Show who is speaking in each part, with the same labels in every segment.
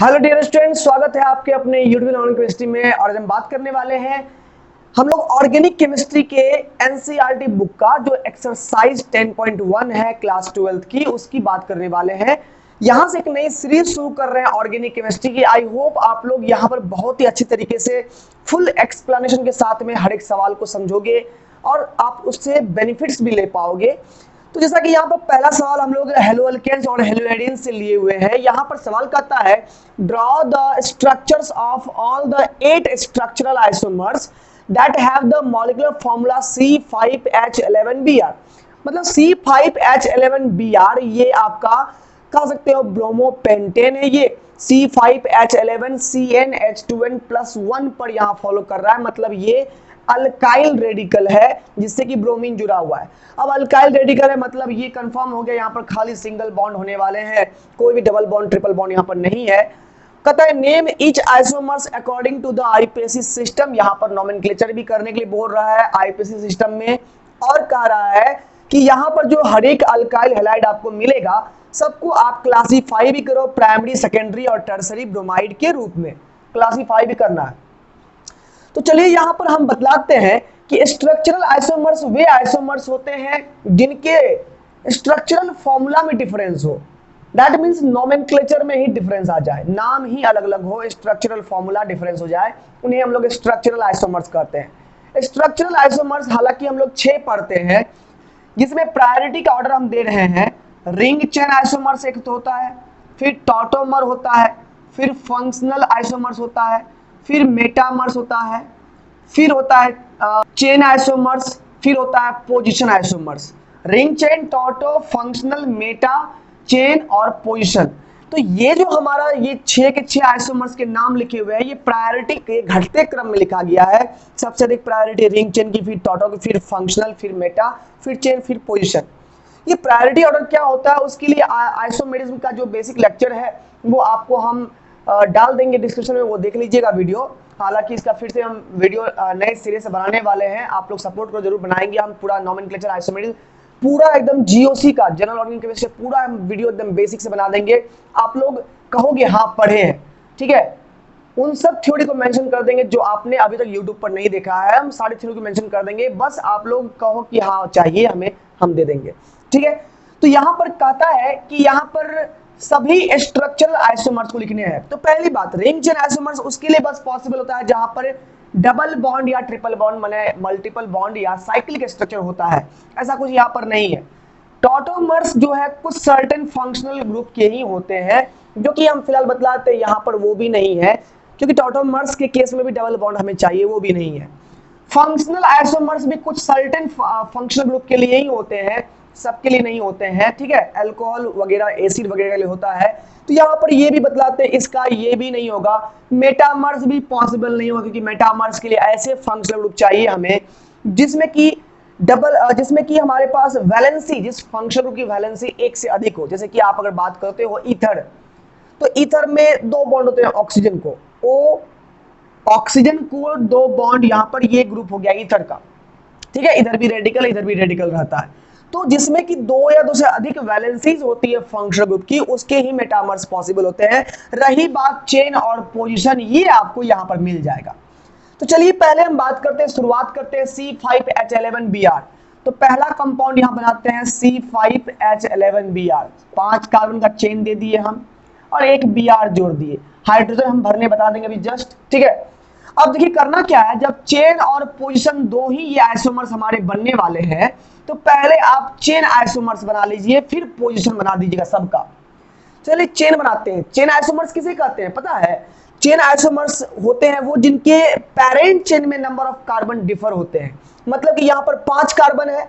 Speaker 1: Hello dear student, स्वागत है आपके अपने यूट्यूब ऑनलाइन केमिस्ट्री में। और आज हम बात करने वाले हैं हम लोग ऑर्गेनिक केमिस्ट्री के एनसीईआरटी बुक का जो एक्सरसाइज 10.1 है क्लास 12th की, उसकी बात करने वाले हैं। यहां से एक नई सीरीज शुरू कर रहे हैं ऑर्गेनिक केमिस्ट्री की। आई होप आप लोग यहां पर बहुत ही अच्छी तरीके से फुल एक्सप्लेनेशन के साथ में हर एक सवाल को समझोगे और आप उससे बेनिफिट्स भी ले पाओगे। तो जैसा कि यहाँ पर पहला सवाल हम लोग हेलो अल्केन्स और हेलो एडिन से लिए हुए हैं। यहाँ पर सवाल कहता है draw the structures of all the 8 structural isomers that have the molecular formula C5H11Br। मतलब C5H11Br ये आपका कह सकते हो ब्रोमोपेंटेन है। ये C5H11CnH2n+1 पर यहाँ फॉलो कर रहा है, मतलब ये अल्काइल रेडिकल है जिससे कि ब्रोमीन जुड़ा हुआ है। अब अल्काइल रेडिकल है मतलब ये कंफर्म हो गया, यहाँ पर खाली सिंगल बॉन्ड होने वाले हैं, कोई भी डबल बॉन्ड ट्रिपल बॉन्ड यहाँ पर नहीं है। कहता है name each isomers according to the IUPAC system. यहाँ पर नोमेनक्लेचर भी करने के लिए बोल रहा है आईपीएसी सिस्टम में, और कह रहा है कि यहाँ पर जो हर एक अल्काइल हैलाइड आपको मिलेगा सबको आप क्लासीफाई भी करो प्राइमरी, सेकेंडरी और टर्सरी ब्रोमाइड के रूप में क्लासीफाई भी करना है। तो चलिए यहां पर हम बतलाते हैं कि स्ट्रक्चरल आइसोमर्स वे आइसोमर्स होते हैं जिनके स्ट्रक्चरल फॉर्मूला में डिफरेंस हो। दैट मींस नोमेनक्लेचर में ही डिफरेंस आ जाए, नाम ही अलग अलग हो, स्ट्रक्चरल फॉर्मूला डिफरेंस हो जाए, उन्हें हम लोग स्ट्रक्चरल आइसोमर्स कहते हैं। स्ट्रक्चरल आइसोमर्स हालांकि हम लोग 6 पढ़ते हैं, जिसमें प्रायोरिटी का ऑर्डर हम दे रहे हैं। रिंग चेन आइसोमर्स एक तो होता है, फिर टॉटोमर होता है, फिर फंक्शनल आइसोमर्स होता है, फिर मेटामर्स होता है, फिर होता है चेन आइसोमर्स, फिर होता है position isomers. Ring chain, tauto, functional, meta, chain और पोजीशन। तो ये जो हमारा ये 6 के 6 आइसोमर्स के नाम लिखे हुए हैं, ये प्रायोरिटी के घटते क्रम में लिखा गया है। सबसे अधिक प्रायोरिटी रिंग चेन की, फिर टॉटो की, फिर फंक्शनल, फिर मेटा, फिर चेन, फिर पोजीशन। ये प्रायोरिटी ऑर्डर क्या होता है उसके लिए आइसोमेरिज्म का जो बेसिक लेक्चर है वो आपको हम डाल देंगे डिस्क्रिप्शन में, वो देख लीजिएगा वीडियो। हालांकि इसका फिर से हम वीडियो नए सिरे से बनाने वाले हैं, आप लोग सपोर्ट करो, जरूर बनाएंगे हम पूरा नोमेनक्लेचर आइसोमेरिज्म पूरा एकदम जीओसी का, जनरल ऑर्गेनिक केमिस्ट्री पूरा हम वीडियो एकदम बेसिक से बना देंगे। आप लोग कहोगे हाँ पढ़े हैं, ठीक है, उन सब थ्योरी को मेंशन कर देंगे जो आपने अभी तक यूट्यूब पर नहीं देखा है, हम सारी थ्योरी को मेंशन कर देंगे, बस आप लोग कहो कि हाँ चाहिए हमें, हम दे देंगे, ठीक है। तो यहां पर कहता है कि यहां पर सभी स्ट्रक्चरल आइसोमर्स को लिखने हैं। तो पहली बात, रिंग चेन आइसोमर्स उसके लिए बस पॉसिबल होता है जहां पर डबल बॉन्ड या ट्रिपल बॉन्ड माने मल्टीपल बॉन्ड या साइक्लिक स्ट्रक्चर होता है, ऐसा कुछ यहां पर नहीं है। टॉटोमर्स जो है कुछ सर्टेन फंक्शनल ग्रुप के ही होते हैं, जो कि हम फिलहाल बतलाते हैं यहां पर वो भी नहीं है, क्योंकि टॉटोमर्स के केस में भी डबल बॉन्ड हमें चाहिए, वो भी नहीं है। फंक्शनल आइसोमर्स भी कुछ सर्टेन फंक्शनल ग्रुप के लिए ही होते हैं, सबके लिए नहीं होते हैं, ठीक है, अल्कोहल वगैरह, एसिड वगैरह के लिए होता है। तो यहाँ पर ये भी बतलाते हैं इसका ये भी नहीं होगा। मेटामर्स भी पॉसिबल नहीं होगा, क्योंकि मेटामर्स के लिए ऐसे फंक्शनल ग्रुप चाहिए हमें जिसमें कि हमारे पास वैलेंसी, जिस फंक्शनल ग्रुप की वैलेंसी 1 से अधिक हो। जैसे कि आप अगर बात करते हो ईथर, तो ईथर में 2 बॉन्ड होते हैं, ऑक्सीजन को O, ऑक्सीजन को 2 बॉन्ड, यहाँ पर ये ग्रुप हो गया ईथर का, ठीक है, इधर भी रेडिकल रहता है। तो जिसमें कि 2 या 2 से अधिक वैलेंसीज होती है फंक्शनल ग्रुप की, उसके ही मेटामर्स पॉसिबल होते हैं। रही बात चेन और पोजीशन, ये आपको यहां पर मिल जाएगा। तो चलिए पहले हम बात करते हैं, शुरुआत करते हैं C5H11Br। तो पहला कंपाउंड यहां बनाते हैं C5H11Br, 5 कार्बन का चेन दे दिए हम और एक Br जोड़ दिए, हाइड्रोजन हम भरने बता देंगे अभी जस्ट, ठीक है। अब देखिए करना क्या है, जब चेन और पोजीशन 2 ही ये आइसोमर्स हमारे बनने वाले हैं, तो पहले आप चेन आइसोमर्स बना लीजिए, फिर पोजीशन बना दीजिएगा सबका। चलिए चेन बनाते हैं। चेन आइसोमर्स किसे कहते हैं पता है? चेन आइसोमर्स होते हैं वो जिनके पेरेंट चेन में नंबर ऑफ कार्बन डिफर होते हैं। मतलब कि यहां पर 5 कार्बन है,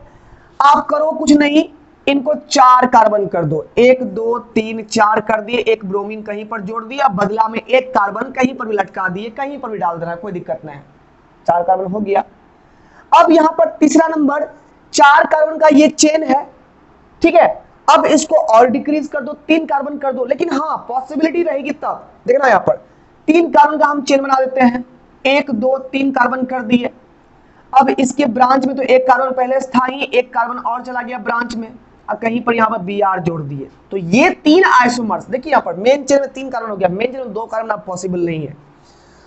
Speaker 1: आप करो कुछ नहीं, इनको 4 कार्बन कर दो, 1 2 3 4 कर दिए, एक ब्रोमीन कहीं पर जोड़ दिया, बदला में 1 कार्बन कहीं पर भी लटका दिए, कहीं पर भी डाल देना, कोई दिक्कत नहीं है, 4 कार्बन हो गया। अब यहां पर तीसरा नंबर, 4 कार्बन का ये चेन है, ठीक है। अब इसको और डिक्रीज कर दो, 3 कार्बन कर दो, लेकिन हाँ पॉसिबिलिटी रहेगी तब, देखना यहां पर 3 कार्बन का हम चेन बना देते हैं, 1 2 3 कार्बन कर दिए। अब इसके ब्रांच में तो 1 कार्बन पहले था ही, 1 कार्बन और चला गया ब्रांच में, और कहीं पर यहाँ पर Br जोड़ दिए, तो ये 3 आइसोमर्स, देखिए यहाँ पर मेन चेन में 3 कार्बन हो गया, मेन चेन में 2 कार्बन अब पॉसिबल नहीं है।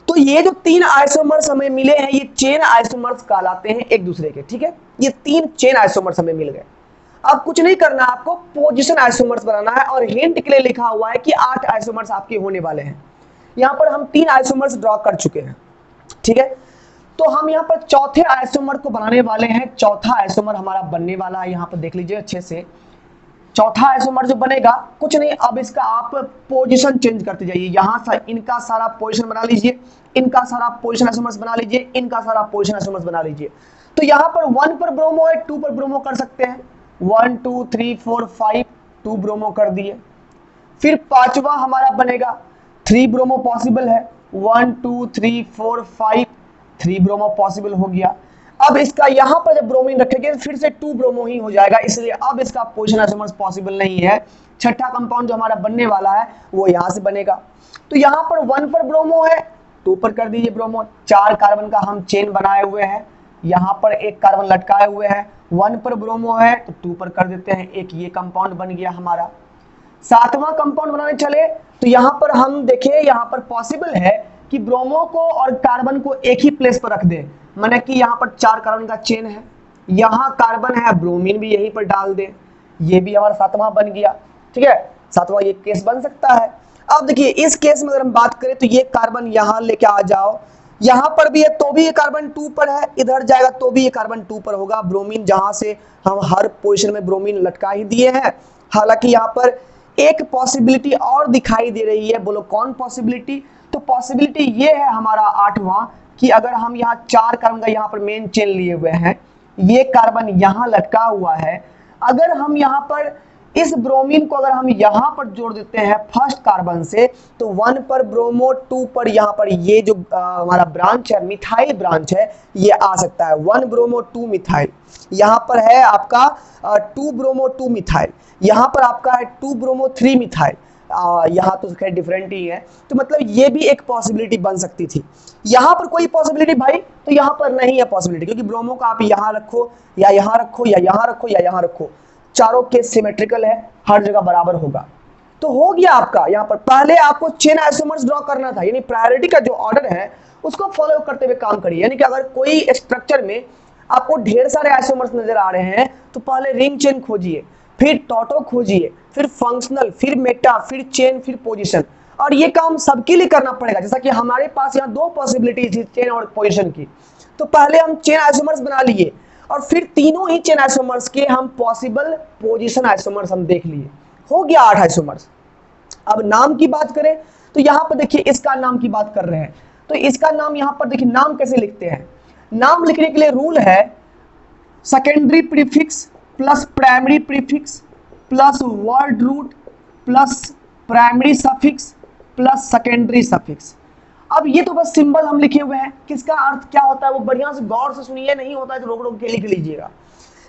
Speaker 1: तो ये जो 3 आइसोमर्स हमें मिले हैं ये चेन आइसोमर्स कहलाते हैं एक दूसरे के, ठीक है। ये 3 चेन आइसोमर्स हमें मिल गए। अब कुछ नहीं करना, आपको पोजीशन आइसोमर्स बनाना है, और हिंट के लिए लिखा हुआ है कि 8 आइसोमर्स आपके होने वाले हैं। यहाँ पर हम 3 आइसोमर्स ड्रॉ कर चुके हैं, ठीक है। तो हम यहाँ पर चौथे आइसोमर को बनाने वाले हैं। चौथा आइसोमर हमारा बनने वाला है, यहाँ पर देख लीजिए अच्छे से। चौथा आइसोमर जो बनेगा, कुछ नहीं, अब इसका आप पोजीशन चेंज करते जाइए। यहाँ से इनका सारा पोजीशन बना लीजिए, इनका सारा पोजीशन आइसोमर्स बना लीजिए, इनका सारा पोजीशन आइसोमर्स बना लीजिए। तो यहाँ पर 1 पर ब्रोमो है, 2 पर ब्रोमो कर सकते हैं। 1 2 3 4 5 2 ब्रोमो कर दिए। फिर पांचवा हमारा बनेगा 3 ब्रोमो पॉसिबल है। 1 2 3 4 5 3 ब्रोमो पॉसिबल हो गया। अब इसका यहां पर जब ब्रोमीन रखेंगे फिर से 2 ब्रोमो ही हो जाएगा, इसलिए अब इसका पोजीशन आइसोमर्स पॉसिबल नहीं है। छठा कंपाउंड जो हमारा बनने वाला है वो यहां से बनेगा। तो यहां पर 1 पर ब्रोमो है, 2 पर कर दीजिए ब्रोमो। 4 कार्बन का हम चेन बनाए हुए हैं, यहां पर एक कार्बन लटकाए हुए हैं। 1 पर ब्रोमो है तो 2 पर कर देते हैं, एक ये कंपाउंड बन गया हमारा। 7वां कंपाउंड बनाने चले तो यहां पर हम देखिए, यहां पर पॉसिबल है कि ब्रोमो को और कार्बन को एक ही प्लेस पर रख दे, माने कि यहाँ पर 4 कार्बन का चेन है, यहाँ कार्बन है, ब्रोमीन भी यहीं पर डाल दे, ये भी हमारा 7वां बन गया, ठीक है। 7वां ये केस बन सकता है। अब देखिए इस केस में अगर हम बात करें तो ये कार्बन यहाँ लेके आ जाओ, यहाँ पर भी है तो भी ये कार्बन 2 पर है, इधर जाएगा तो भी ये कार्बन 2 पर होगा। ब्रोमीन जहां से हम हर पोजीशन में ब्रोमीन लटका ही दिए हैं। हालांकि यहाँ पर एक पॉसिबिलिटी और दिखाई दे रही है, बोलो कौन पॉसिबिलिटी? तो पॉसिबिलिटी ये है हमारा 8वां कि अगर हम यहाँ 4 कार्बन का यहाँ पर मेन चेन लिए हुए हैं, ये कार्बन यहाँ लटका हुआ है, अगर हम यहाँ पर इस ब्रोमीन को अगर हम यहाँ पर जोड़ देते हैं फर्स्ट कार्बन से, तो 1 पर ब्रोमो, 2 पर यहाँ पर ये जो हमारा ब्रांच है, मिथाइल ब्रांच है, ये आ सकता है। 1 ब्रोमो 2 मिथाइल, यहाँ पर है आपका 2 ब्रोमो 2 मिथाइल, यहाँ पर आपका है 2 ब्रोमो 3 मिथाइल, यहाँ तो खैर डिफरेंट ही है। तो मतलब ये भी एक पॉसिबिलिटी बन सकती थी। यहाँ पर कोई पॉसिबिलिटी भाई तो यहाँ पर नहीं है पॉसिबिलिटी, क्योंकि ब्रोमो का आप यहाँ रखो या यहाँ रखो या यहाँ रखो या यहाँ रखो, चारों केस सिमेट्रिकल है, हर जगह बराबर होगा। तो हो गया आपका। यहाँ पर पहले आपको चेन आइसोमर्स ड्रॉ करना था, यानी प्रायोरिटी का जो ऑर्डर है उसको फॉलो करते हुए काम करिए। यानी कि अगर कोई स्ट्रक्चर में आपको ढेर सारे आइसोमर्स नजर आ रहे हैं तो पहले रिंग चेन खोजिए, फिर टॉटो खोजिए, फिर फंक्शनल, फिर मेटा, फिर चेन, फिर पोजीशन। और ये काम सबके लिए करना पड़ेगा। जैसा कि हमारे पास यहाँ 2 पॉसिबिलिटी थी चेन और पोजीशन की, तो पहले हम चेन आइसोमर्स बना लिए और फिर तीनों ही चेन आइसोमर्स के हम पॉसिबल पोजीशन आइसोमर्स हम देख लिए। हो गया 8 आइसोमर्स। अब नाम की बात करें तो यहाँ पर देखिए इसका नाम की बात कर रहे हैं, तो इसका नाम यहाँ पर देखिए नाम कैसे लिखते हैं। नाम लिखने के लिए रूल है secondary prefix plus primary prefix plus word root plus primary suffix plus secondary suffix. अब ये तो बस सिंबल हम लिखे हुए हैं, किसका अर्थ क्या होता है वो बढ़िया से गौर से सुनिए, नहीं होता है तो रोक रोक के लिख लीजिएगा।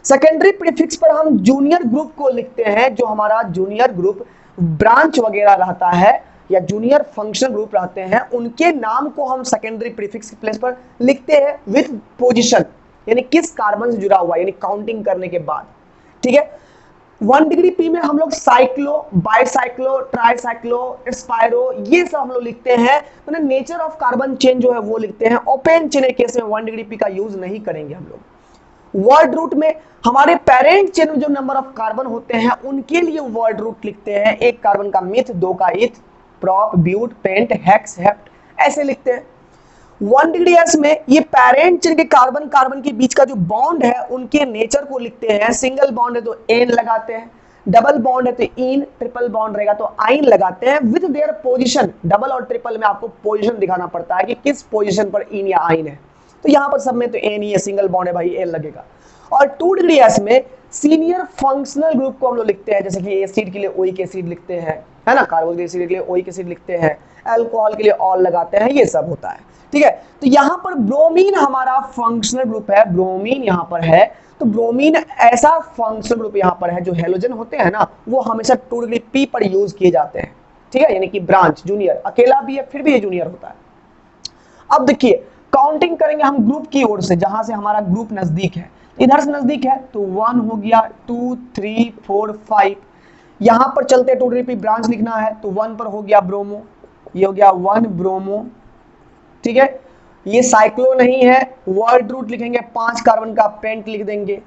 Speaker 1: सेकेंडरी प्रीफिक्स पर हम जूनियर ग्रुप को लिखते हैं, जो हमारा जूनियर ग्रुप ब्रांच वगैरह रहता है या जूनियर फंक्शनल ग्रुप रहते हैं, उनके नाम को हम सेकेंडरी प्रीफिक्स के प्लेस पर लिखते हैं विद पोजीशन, यानी किस कार्बन से जुड़ा हुआ, यानी काउंटिंग करने के बाद, ठीक है। 1 डिग्री पी में हम लोग साइक्लो, बाइसाइक्लो, ट्राइसाइक्लो, स्पाइरो, ये सब हम लोग लिखते हैं, मतलब नेचर ऑफ कार्बन चेन जो है वो लिखते हैं। ओपन चेन के केस में 1 डिग्री पी का यूज नहीं करेंगे हम लोग। वर्ड रूट में हमारे पेरेंट चेन में जो नंबर ऑफ कार्बन होते हैं उनके लिए वर्ड रूट लिखते हैं। 1 कार्बन का मिथ, 2 का eth, prop, but, pent, hex, hept, ऐसे लिखते हैं। 1 डिग्री एस में ये पेरेंट चेन के कार्बन कार्बन के बीच का जो बॉन्ड है उनके नेचर को लिखते हैं। सिंगल बॉन्ड है तो एन लगाते हैं, डबल बॉन्ड है तो इन, ट्रिपल बॉन्ड रहेगा तो आइन लगाते हैं विद देयर पोजीशन। डबल और ट्रिपल में आपको पोजीशन दिखाना पड़ता है कि किस पोजीशन पर इन या आइन है, तो यहाँ पर सब में तो एन ही है, सिंगल बॉन्ड है भाई, एन लगेगा। और 2 डिग्री एस में सीनियर फंक्शनल ग्रुप को हम लोग लिखते हैं, जैसे कि एसिड के लिए ओइक एसिड लिखते हैं, है ना, कार्बोनिक एसिड के लिए ओइक एसिड लिखते हैं, अल्कोहल के लिए ऑल लगाते हैं, ये सब होता है, ठीक है। तो यहाँ पर ब्रोमीन हमारा फंक्शनल ग्रुप है, ब्रोमीन यहाँ पर है, तो ब्रोमीन ऐसा फंक्शनल ग्रुप यहाँ पर है जो हेलोजन होते हैं ना, वो हमेशा 2 डिग्री पी पर यूज किए जाते हैं, ठीक है, यानी कि ब्रांच जूनियर, अकेला भी है फिर भी ये जूनियर होता है। अब देखिए काउंटिंग करेंगे हम ग्रुप की ओर से, जहां से हमारा ग्रुप नजदीक है। इधर से नजदीक है तो 1 हो गया, 2 3 4 5। यहां पर चलते 2 ब्रांच लिखना है तो 1 पर हो गया ब्रोमो, ये हो गया 1 ब्रोमो, ठीक है। ये साइक्लो नहीं है, वर्ड रूट लिखेंगे, 5 कार्बन का पेंट लिख देंगे,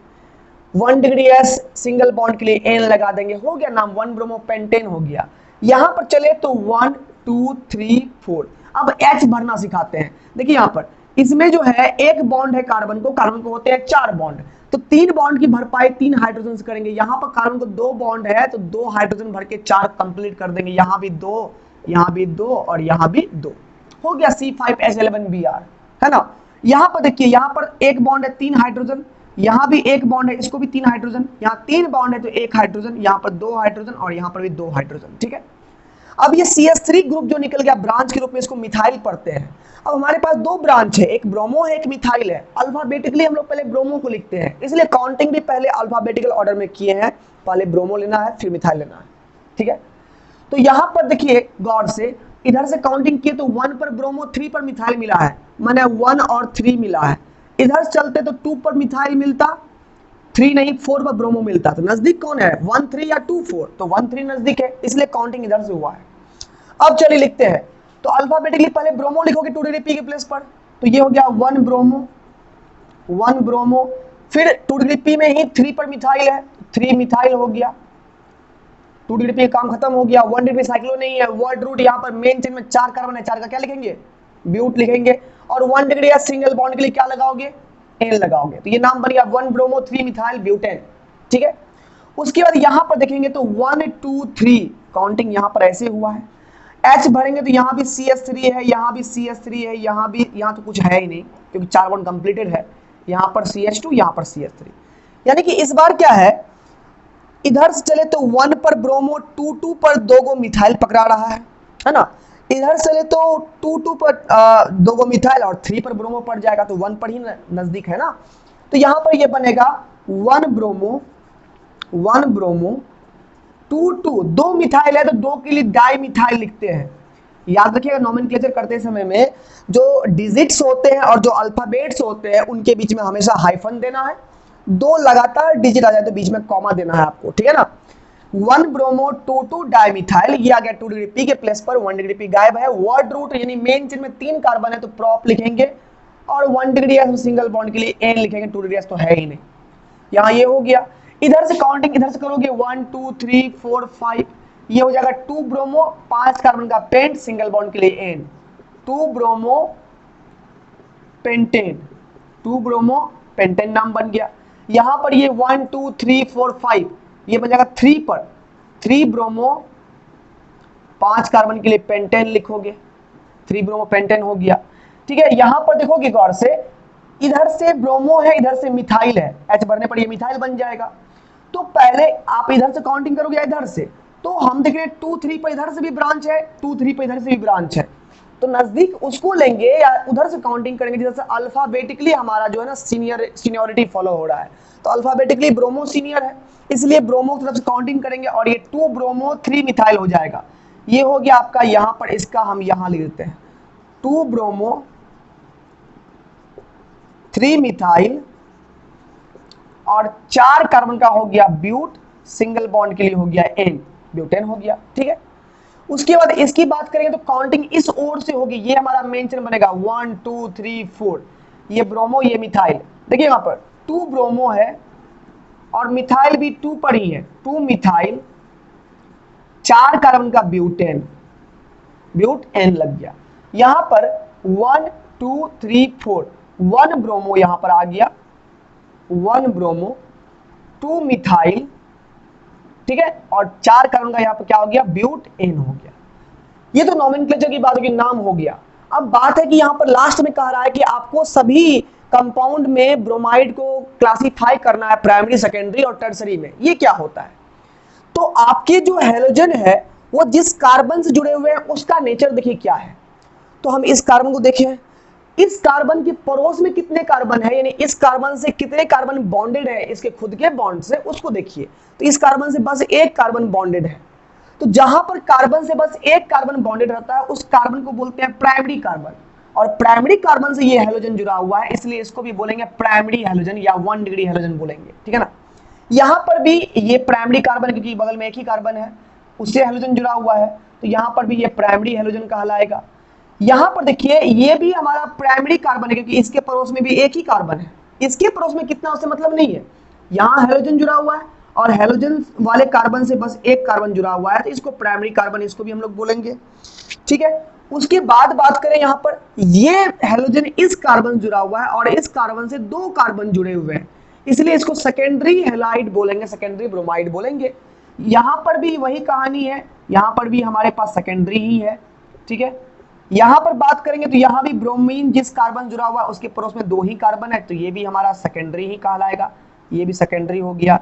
Speaker 1: 1 डिग्री एस सिंगल बॉन्ड के लिए एन लगा देंगे, हो गया नाम 1 ब्रोमो पेंटेन हो गया। यहां पर चले तो 1 2 3 4। अब H भरना सिखाते हैं। देखिए यहां पर इसमें जो है एक बॉन्ड है कार्बन को होते हैं 4 बॉन्ड, तो 3 बॉन्ड की भरपाई 3 हाइड्रोजन से करेंगे। यहां पर कार्बन को 2 बॉन्ड है तो 2 हाइड्रोजन भर के 4 कंप्लीट कर देंगे, यहां भी 2, यहां भी 2 और यहां भी 2, हो गया C5H11Br, है ना। यहां पर देखिए, यहां पर एक बॉन्ड है 3 हाइड्रोजन, यहां भी एक बॉन्ड है, इसको भी 3 हाइड्रोजन, यहां 3 बॉन्ड है तो 1 हाइड्रोजन, यहां पर 2 हाइड्रोजन और यहां पर भी 2 हाइड्रोजन, ठीक है। अब ये CH3 ग्रुप जो निकल गया ब्रांच के रूप में, इसको मिथाइल पढ़ते हैं। अब हमारे पास 2 ब्रांच है, एक ब्रोमो है एक मिथाइल है। अल्फाबेटिकली हम लोग पहले ब्रोमो को लिखते हैं, इसलिए काउंटिंग भी पहले अल्फाबेटिकल ऑर्डर में किए हैं, पहले ब्रोमो लेना है फिर मिथाइल लेना है, ठीक है। तो यहां पर देखिए गौर से, इधर से काउंटिंग किए तो 1 पर ब्रोमो 3 पर मिथाइल मिला है, माने 1 और 3 मिला है। इधर चलते तो 2 पर मिथाइल मिलता, 3 नहीं 4 पर ब्रोमो मिलता, तो नजदीक कौन है 1 3 या 2 4, तो 1 3 नजदीक है, इसलिए काउंटिंग इधर से हुआ है। अब चलिए लिखते हैं, तो अल्फाबेटिकली पहले ब्रोमो लिखोगे 2 डिग्री पी के प्लेस पर, तो ये हो गया 1 ब्रोमो, 1 ब्रोमो, फिर 2 डिग्री पी में ही 3 पर मिथाइल है, 3 मिथाइल हो गया, 2 डिग्री पी काम खत्म हो गया। 1 डिग्री साइक्लो नहीं है, वर्ड रूट यहाँ पर मेन चेन में 4 कार्बन है, 4 का क्या लिखेंगे ब्यूट लिखेंगे, और 1 डिग्री या सिंगल बॉन्ड के लिए क्या लगाओगे एन लगाओगे, तो ये नाम बन गया 1 ब्रोमो 3 मिथाइल ब्यूटेन, ठीक है। उसके बाद यहां पर देखेंगे तो 1 2 3 काउंटिंग यहां पर ऐसे हुआ है। H भरेंगे तो यहाँ भी CH3 है, यहाँ भी CH3 है, यहाँ भी, यहाँ तो कुछ है ही नहीं क्योंकि 4 बॉन्ड कंप्लीटेड है, यहाँ पर CH2 यहाँ पर CH3, यानी कि इस बार क्या है, इधर से चले तो 1 पर ब्रोमो 2 2 पर 2 गो मिथाइल पकड़ा रहा है ना। इधर से चले तो 2 2 पर 2 गो मिथाइल और 3 पर ब्रोमो पड़ जाएगा, तो 1 पर ही नजदीक है ना। तो यहाँ पर ये बनेगा 1 ब्रोमो 1 ब्रोमो 2 2, 2 मिथाइल है तो 2 के लिए डाई मिथाइल लिखते हैं। याद रखिएगा नोमेनक्लेचर करते समय में जो डिजिट्स होते हैं और जो अल्फाबेट्स होते हैं उनके बीच में हमेशा हाइफन देना है, 2 लगातार डिजिट आ जाए तो बीच में कॉमा देना है आपको, ठीक है ना। 1 ब्रोमो 2 2 डाइमिथाइल, ये आ गया 2 डिग्री पी के प्लेस पर, 1 डिग्री पी गायब है। वर्ड रूट यानी मेन चेन में 3 कार्बन है तो प्रॉप लिखेंगे, और 1 डिग्री एस सिंगल बॉन्ड के लिए एन लिखेंगे, 2 डिग्री एस तो है ही नहीं। यहाँ ये हो गया, इधर से काउंटिंग इधर से करोगे 1 2 3 4 5, ये हो जाएगा 2 ब्रोमो 5 कार्बन का पेंट सिंगल बॉन्ड के लिए ane, 2 bromo pentane, 2 bromo pentane नाम बन गया। यहां पर ये 1 2 3 4 5, ये बन जाएगा 3 पर 3 ब्रोमो 5 कार्बन के लिए पेंटेन लिखोगे, 3 ब्रोमो पेंटेन हो गया, ठीक है। यहां पर देखोगे गौर से, इधर से ब्रोमो है इधर से मिथाइल है, H भरने पर ये मिथाइल बन जाएगा। तो पहले आप इधर से काउंटिंग करोगे इधर से, तो हम देख रहे हैं 2 3 पर इधर से भी ब्रांच है, 2 3 पर इधर से भी ब्रांच है, तो नजदीक उसको लेंगे या उधर से काउंटिंग करेंगे जिधर से अल्फाबेटिकली हमारा जो है ना सीनियरिटी फॉलो हो रहा है। तो अल्फाबेटिकली ब्रोमो सीनियर है, इसलिए ब्रोमो की तरफ से काउंटिंग करेंगे और ये 2 ब्रोमो 3 मिथाइल हो जाएगा। ये हो गया आपका, यहां पर इसका हम यहां लिख देते हैं 2 ब्रोमो 3 मिथाइल और 4 कार्बन का हो गया ब्यूट, सिंगल बॉन्ड के लिए हो गया एन, ब्यूटेन हो गया, ठीक है। उसके बाद इसकी बात करेंगे तो काउंटिंग इस ओर से होगी, ये हमारा मेन चेन बनेगा 1 2 3 4, ये ब्रोमो ये मिथाइल, देखिए यहां पर 2 ब्रोमो है और मिथाइल भी 2 पर ही है, 2 मिथाइल 4 कार्बन का ब्यूटेन, ब्यूट एन लग गया। यहां पर 1 2 3 4, 1 ब्रोमो यहां पर आ गया, 1 ब्रोमो 2 मिथाइल, ठीक है, और 4 कार्बन का यहां पर क्या हो गया ब्यूट एन हो गया। ये तो नोमेनक्लेचर की बात होगी, नाम हो गया। अब बात है कि यहां पर लास्ट में कह रहा है कि आपको सभी कंपाउंड में ब्रोमाइड को क्लासिफाई करना है प्राइमरी सेकेंडरी और टर्सरी में। ये क्या होता है, तो आपके जो हैलोजन है वो जिस कार्बन से जुड़े हुए हैं उसका नेचर देखिए क्या है। तो हम इस कार्बन को देखें, इस कार्बन के पड़ोस में कितने कार्बन है, यानी इस कार्बन से कितने कार्बन बॉन्डेड है इसके खुद के बॉन्ड से, उसको देखिए। तो इस कार्बन से बस एक कार्बन बॉन्डेड है, तो जहां पर कार्बन से बस एक कार्बन बॉन्डेड रहता है उस कार्बन को बोलते हैं प्राइमरी कार्बन। और प्राइमरी कार्बन से ये हैलोजन जुड़ा हुआ है, इसलिए इसको भी बोलेंगे प्राइमरी हैलोजन या 1 डिग्री हैलोजन बोलेंगे, ठीक है ना। यहां पर भी ये प्राइमरी कार्बन, क्योंकि बगल में एक ही कार्बन है, उससे हैलोजन जुड़ा हुआ है, तो यहां पर भी ये प्राइमरी हैलोजन कहलाएगा। यहां पर देखिए ये भी हमारा प्राइमरी कार्बन है, क्योंकि इसके पड़ोस में भी एक ही कार्बन है, इसके पड़ोस में कितना उससे मतलब नहीं है। यहां हैलोजन जुड़ा हुआ है और हैलोजन वाले कार्बन से बस एक कार्बन जुड़ा हुआ है, तो इसको प्राइमरी कार्बन, इसको भी हम लोग बोलेंगे, ठीक है। उसके बाद बात करें यहां पर, ये हैलोजन इस कार्बन जुड़ा हुआ है और इस कार्बन से 2 कार्बन जुड़े हुए हैं, इसलिए इसको सेकेंडरी हैलाइड बोलेंगे, सेकेंडरी ब्रोमाइड बोलेंगे। यहां पर भी वही कहानी है, यहां पर भी हमारे पास सेकेंडरी ही है, ठीक है। यहां पर बात करेंगे तो यहां भी ब्रोमीन जिस कार्बन जुड़ा हुआ है उसके पड़ोस में 2 ही कार्बन है, तो ये भी हमारा सेकेंडरी ही कहलाएगा, ये भी सेकेंडरी हो गया।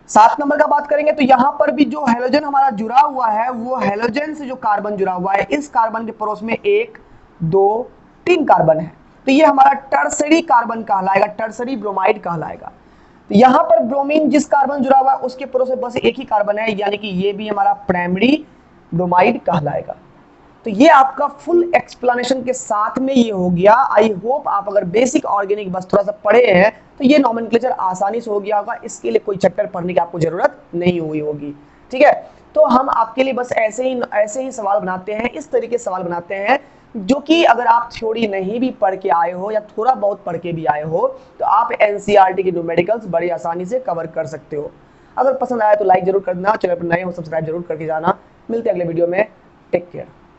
Speaker 1: 7 नंबर का बात करेंगे तो यहां पर भी जो हैलोजन हमारा जुड़ा हुआ है, वो हैलोजन से जो कार्बन जुड़ा हुआ है, इस कार्बन के पड़ोस में 1 2 3 कार्बन है, तो ये हमारा टर्सरी कार्बन कहलाएगा, टर्सरी ब्रोमाइड कहलाएगा। तो यहां पर ब्रोमीन जिस कार्बन जुड़ा हुआ है उसके पड़ोस में बस एक ही कार्बन है, यानी कि ये भी हमारा प्राइमरी ब्रोमाइड कहलाएगा। तो ये आपका फुल एक्सप्लेनेशन के साथ में ये हो गया। आई होप आप अगर बेसिक ऑर्गेनिक बस थोड़ा सा पढ़े हैं तो ये नॉमेनक्लेचर आसानी से हो गया होगा, इसके लिए कोई चैप्टर पढ़ने की आपको जरूरत नहीं हुई होगी, ठीक है। तो हम आपके लिए बस ऐसे ही सवाल बनाते हैं, इस तरीके से सवाल बनाते हैं जो कि अगर आप थ्योरी नहीं भी पढ़ के आए हो या थोड़ा बहुत पढ़ के भी आए हो तो आप एनसीईआरटी के न्यूमेरिकल्स बड़ी आसानी से कवर कर सकते हो। अगर पसंद आया तो लाइक जरूर कर देना, चैनल पर नए हो सब्सक्राइब जरूर करके जाना। मिलते हैं अगले वीडियो में, टेक केयर।